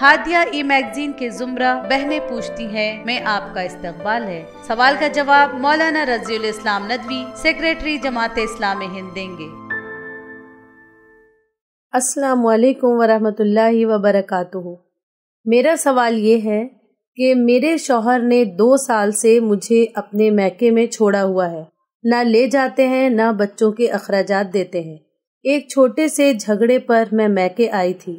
ہادیہ ای magazine کے زمرہ بہنیں پوچھتی ہیں میں آپ کا استقبال ہے۔ سوال کا جواب مولانا رضی الاسلام ندوی، سیکریٹری جماعت اسلامی ہند دیں گے۔ السلام علیکم ورحمۃ اللہ وبرکاتہ۔ میرا سوال یہ ہے کہ میرے شوہر نے 2 سال سے مجھے اپنے میکے میں چھوڑا ہوا ہے، نہ لے جاتے ہیں نہ بچوں کے اخراجات دیتے ہیں۔ ایک چھوٹے سے جھگڑے پر میں میکے آئی تھی۔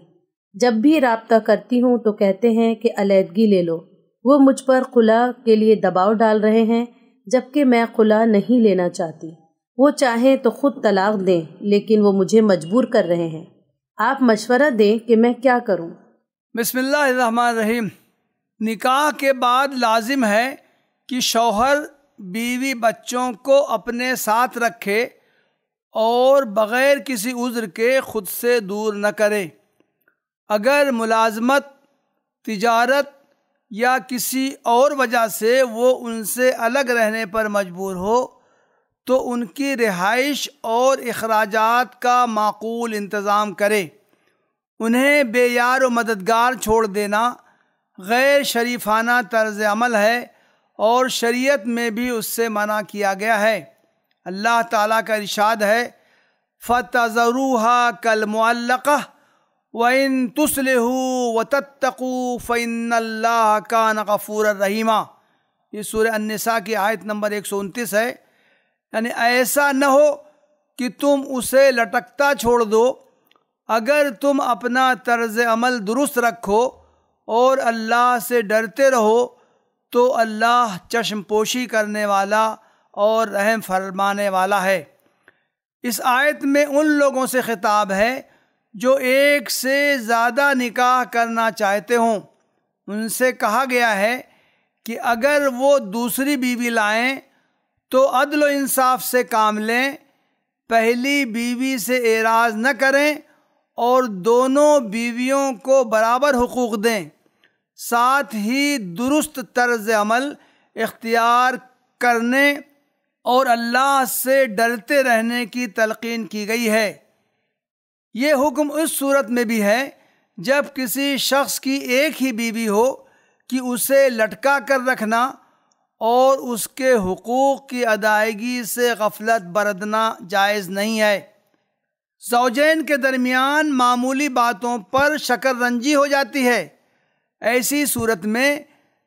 جب بھی رابطہ کرتی ہوں تو کہتے ہیں کہ علیحدگی لے لو۔ وہ مجھ پر خلا کے لیے دباؤ ڈال رہے ہیں، جبکہ میں خلا نہیں لینا چاہتی۔ وہ چاہیں تو خود طلاق دیں، لیکن وہ مجھے مجبور کر رہے ہیں۔ آپ مشورہ دیں کہ میں کیا کروں؟ بسم اللہ الرحمن الرحیم۔ نکاح کے بعد لازم ہے کہ شوہر بیوی بچوں کو اپنے ساتھ رکھے اور بغیر کسی عذر کے خود سے دور نہ کرے۔ اگر ملازمت، تجارت یا کسی اور وجہ سے وہ ان سے الگ رہنے پر مجبور ہو تو ان کی رہائش اور اخراجات کا معقول انتظام کرے۔ انہیں بے یار و مددگار چھوڑ دینا غیر شریفانہ طرز عمل ہے اور شریعت میں بھی اس سے منع کیا گیا ہے۔ اللہ تعالیٰ کا ارشاد ہے فَتَذَرُوهَا كَالْمُعَلَّقَةِ وَإِن تُصْلِحُوا وَتَتَّقُوا فَإِنَّ اللَّهَ كَانَ غَفُورًا رَحِيمًا۔ یہ سورہ النساء کی آیت نمبر 129 ہے۔ یعنی ایسا نہ ہو کہ تم اسے لٹکتا چھوڑ دو۔ اگر تم اپنا طرز عمل درست رکھو اور اللہ سے ڈرتے رہو تو اللہ چشم پوشی کرنے والا اور رحم فرمانے والا ہے۔ اس آیت میں ان لوگوں سے خطاب ہے جو ایک سے زیادہ نکاح کرنا چاہتے ہوں۔ ان سے کہا گیا ہے کہ اگر وہ دوسری بیوی لائیں تو عدل و انصاف سے کام لیں، پہلی بیوی سے اعراض نہ کریں اور دونوں بیویوں کو برابر حقوق دیں۔ ساتھ ہی درست طرز عمل اختیار کرنے اور اللہ سے ڈرتے رہنے کی تلقین کی گئی ہے۔ یہ حکم اس صورت میں بھی ہے جب کسی شخص کی ایک ہی بیوی ہو کہ اسے لٹکا کر رکھنا اور اس کے حقوق کی ادائیگی سے غفلت برتنا جائز نہیں ہے۔ زوجین کے درمیان معمولی باتوں پر شکر رنجی ہو جاتی ہے۔ ایسی صورت میں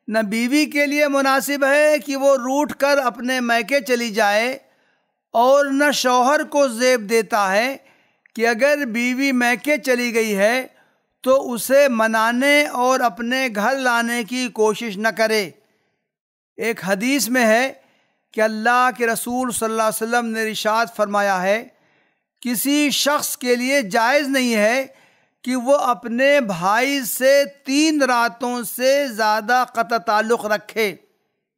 نہ بیوی کے لیے مناسب ہے کہ وہ روٹھ کر اپنے میکے چلی جائے اور نہ شوہر کو زیب دیتا ہے کہ اگر بیوی میکے چلی گئی ہے تو اسے منانے اور اپنے گھر لانے کی کوشش نہ کرے۔ ایک حدیث میں ہے کہ اللہ کے رسول صلی اللہ علیہ وسلم نے ارشاد فرمایا ہے کسی شخص کے لیے جائز نہیں ہے کہ وہ اپنے بھائی سے 3 راتوں سے زیادہ قطع تعلق رکھے۔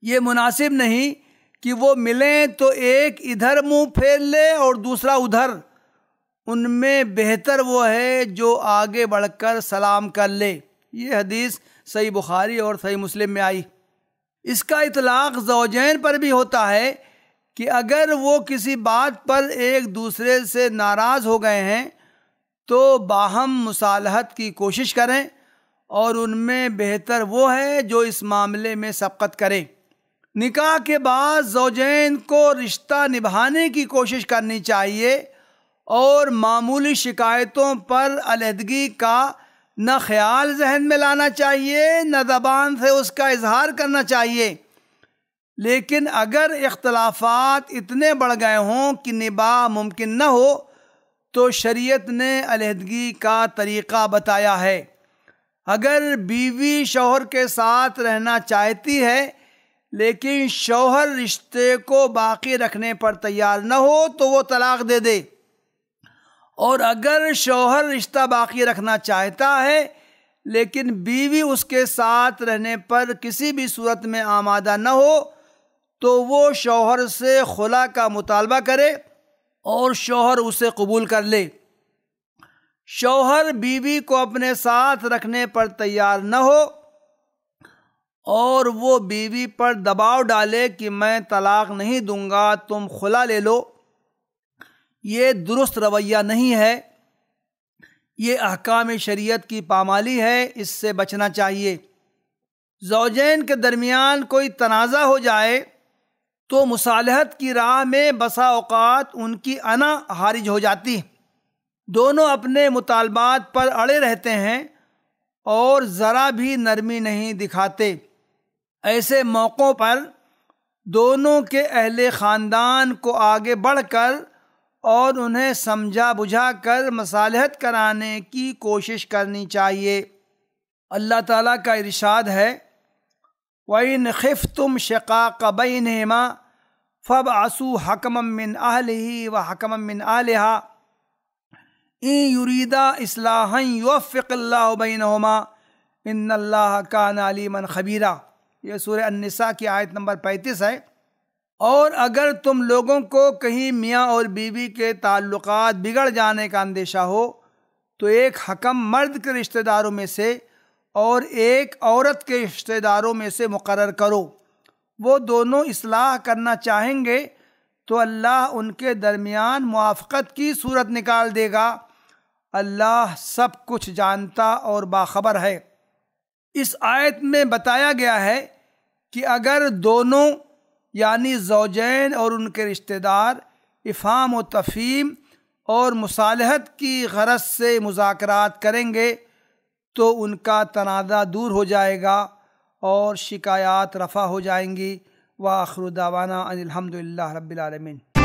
یہ مناسب نہیں کہ وہ ملیں تو ایک ادھر منہ پھیر لے اور دوسرا ادھر۔ ان میں بہتر وہ ہے جو آگے بڑھ کر سلام کر لے۔ یہ حدیث صحیح بخاری اور صحیح مسلم میں آئی۔ اس کا اطلاق زوجین پر بھی ہوتا ہے کہ اگر وہ کسی بات پر ایک دوسرے سے ناراض ہو گئے ہیں تو باہم مصالحت کی کوشش کریں، اور ان میں بہتر وہ ہے جو اس معاملے میں سبقت کرے۔ نکاح کے بعد زوجین کو رشتہ نبھانے کی کوشش کرنی چاہیے اور معمولی شکایتوں پر علیحدگی کا نہ خیال ذہن میں لانا چاہیے نہ زبان سے اس کا اظہار کرنا چاہیے۔ لیکن اگر اختلافات اتنے بڑھ گئے ہوں کہ نباہ ممکن نہ ہو تو شریعت نے علیحدگی کا طریقہ بتایا ہے۔ اگر بیوی شوہر کے ساتھ رہنا چاہتی ہے لیکن شوہر رشتے کو باقی رکھنے پر تیار نہ ہو تو وہ طلاق دے دے، اور اگر شوہر رشتہ باقی رکھنا چاہتا ہے لیکن بیوی اس کے ساتھ رہنے پر کسی بھی صورت میں آمادہ نہ ہو تو وہ شوہر سے خلا کا مطالبہ کرے اور شوہر اسے قبول کر لے۔ شوہر بیوی کو اپنے ساتھ رکھنے پر تیار نہ ہو اور وہ بیوی پر دباؤ ڈالے کہ میں طلاق نہیں دوں گا، تم خلا لے لو، یہ درست رویہ نہیں ہے۔ یہ احکام شریعت کی پامالی ہے، اس سے بچنا چاہیے۔ زوجین کے درمیان کوئی تنازع ہو جائے تو مصالحت کی راہ میں بسا اوقات ان کی انا خارج ہو جاتی، دونوں اپنے مطالبات پر اڑے رہتے ہیں اور ذرا بھی نرمی نہیں دکھاتے۔ ایسے موقعوں پر دونوں کے اہل خاندان کو آگے بڑھ کر اور انہیں سمجھا بجھا کر مصالحت کرانے کی کوشش کرنی چاہیے۔ اللہ تعالیٰ کا ارشاد ہے وَإِنْ خِفْتُمْ شِقَاقَ بَيْنِهِمَا فَابْعَثُوا حَكَمًا مِّنْ أَهْلِهِ وَحَكَمًا مِّنْ أَهْلِهَا إِنْ يُرِيدَا إِصْلَاحًا يُوَفِّقِ اللَّهُ بَيْنَهُمَا إِنَّ اللَّهَ كَانَ عَلِيمًا خَبِيرًا۔ یہ سورہ النساء کی آیت نمبر 35 ہے۔ اور اگر تم لوگوں کو کہیں میاں اور بیوی کے تعلقات بگڑ جانے کا اندیشہ ہو تو ایک حکم مرد کے رشتہ داروں میں سے اور ایک عورت کے رشتہ داروں میں سے مقرر کرو، وہ دونوں اصلاح کرنا چاہیں گے تو اللہ ان کے درمیان موافقت کی صورت نکال دے گا۔ اللہ سب کچھ جانتا اور باخبر ہے۔ اس آیت میں بتایا گیا ہے کہ اگر دونوں یعنی زوجین اور ان کے رشتہ دار افہام و تفہیم اور مصالحت کی غرض سے مذاکرات کریں گے تو ان کا تنازع دور ہو جائے گا اور شکایات رفع ہو جائیں گی۔ وآخر دعوانا ان الحمد للہ رب العالمین۔